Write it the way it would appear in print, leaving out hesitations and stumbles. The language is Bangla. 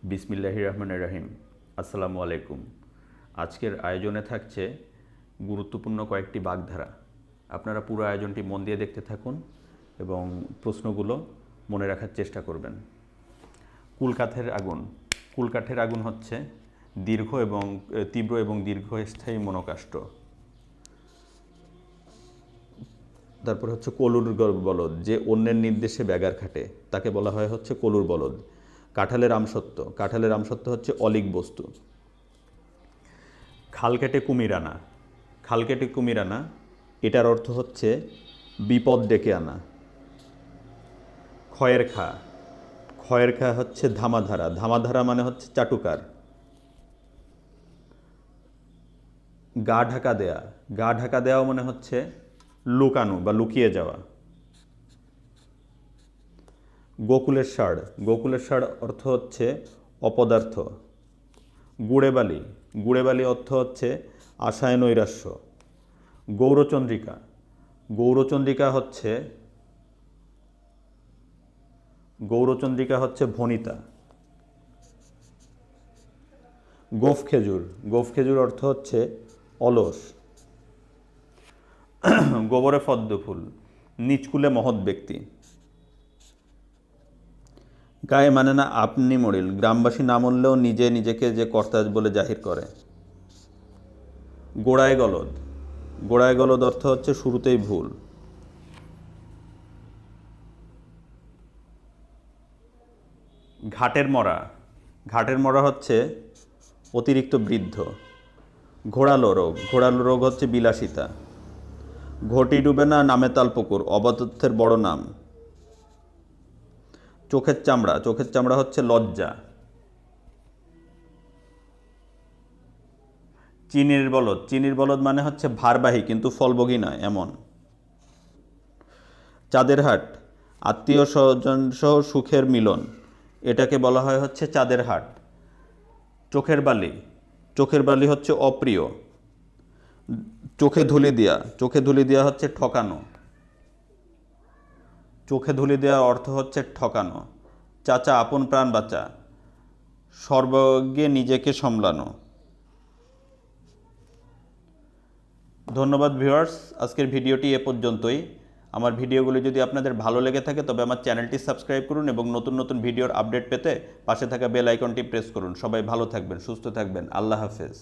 বিসমিল্লাহির রহমানির রহিম। আসসালামু আলাইকুম। আজকের আয়োজনে থাকছে গুরুত্বপূর্ণ কয়েকটি বাগধারা। আপনারা পুরো আয়োজনটি মন দিয়ে দেখতে থাকুন এবং প্রশ্নগুলো মনে রাখার চেষ্টা করবেন। কুলকাঠের আগুন। কুলকাঠের আগুন হচ্ছে তীব্র এবং দীর্ঘস্থায়ী মনোকাষ্ঠ। তারপর হচ্ছে কলুর বলদ, যে অন্যের নির্দেশে ব্যাঘার খাটে তাকে বলা হয় হচ্ছে কলুর বলদ। কাঁঠালের আমসত্ব। কাঁঠালের আমসত্ব হচ্ছে অলিক বস্তু। খাল কেটে কুমির আনা। খাল কেটে কুমির আনা, এটার অর্থ হচ্ছে বিপদ ডেকে আনা। খয়ের খা। খয়ের খা হচ্ছে ধামাধারা। ধামাধারা মানে হচ্ছে চাটুকার। গা ঢাকা দেয়া। গা ঢাকা দেওয়া মানে হচ্ছে লুকানো বা লুকিয়ে যাওয়া। গোকুলের ষাঁড়। গোকুলের ষাঁড় অর্থ হচ্ছে অপদার্থ। গুড়েবালি। গুড়েবালি অর্থ হচ্ছে আশায় নৈরাশ্য। গৌরচন্দ্রিকা। গৌরচন্দ্রিকা হচ্ছে ভনিতা। গোঁফ খেজুর। গোঁফ খেজুর অর্থ হচ্ছে অলস। গোবরে পদ্ম ফুল, নিচকুলে মহৎ ব্যক্তি। গায়ে মানে না আপনি মরিল। গ্রামবাসী না মরলেও নিজে নিজেকে যে কর্তা বলে জাহির করে। গোড়ায় গলদ। গোড়ায় গলদ অর্থ হচ্ছে শুরুতেই ভুল। ঘাটের মরা। ঘাটের মরা হচ্ছে অতিরিক্ত বৃদ্ধ। ঘোড়ালো রোগ। ঘোড়ালো রোগ হচ্ছে বিলাসিতা। ঘটি ডুবে না নামে তাল পুকুর, অবতথ্যের বড় নাম। চোখের চামড়া। চোখের চামড়া হচ্ছে লজ্জা। চিনির বলদ। চিনির বলদ মানে হচ্ছে ভারবাহী কিন্তু ফলভোগী নয় এমন। চাঁদের হাট, আত্মীয় স্বজন সহ সুখের মিলন, এটাকে বলা হয় হচ্ছে চাঁদের হাট। চোখের বালি। চোখের বালি হচ্ছে অপ্রিয়। চোখে ধুলি দেয়া। চোখে ধুলি দেওয়া হচ্ছে ঠকানো। চোখে ধুলি দেওয়া অর্থ হচ্ছে ঠকানো। চাচা আপন প্রাণ বাঁচা, সর্বজ্ঞে নিজেকে সামলানো। ধন্যবাদ ভিউয়ার্স, আজকের ভিডিওটি এ পর্যন্তই। আমার ভিডিওগুলি যদি আপনাদের ভালো লেগে থাকে তবে আমার চ্যানেলটি সাবস্ক্রাইব করুন এবং নতুন নতুন ভিডিওর আপডেট পেতে পাশে থাকা বেল আইকনটি প্রেস করুন। সবাই ভালো থাকবেন, সুস্থ থাকবেন। আল্লাহ হাফেজ।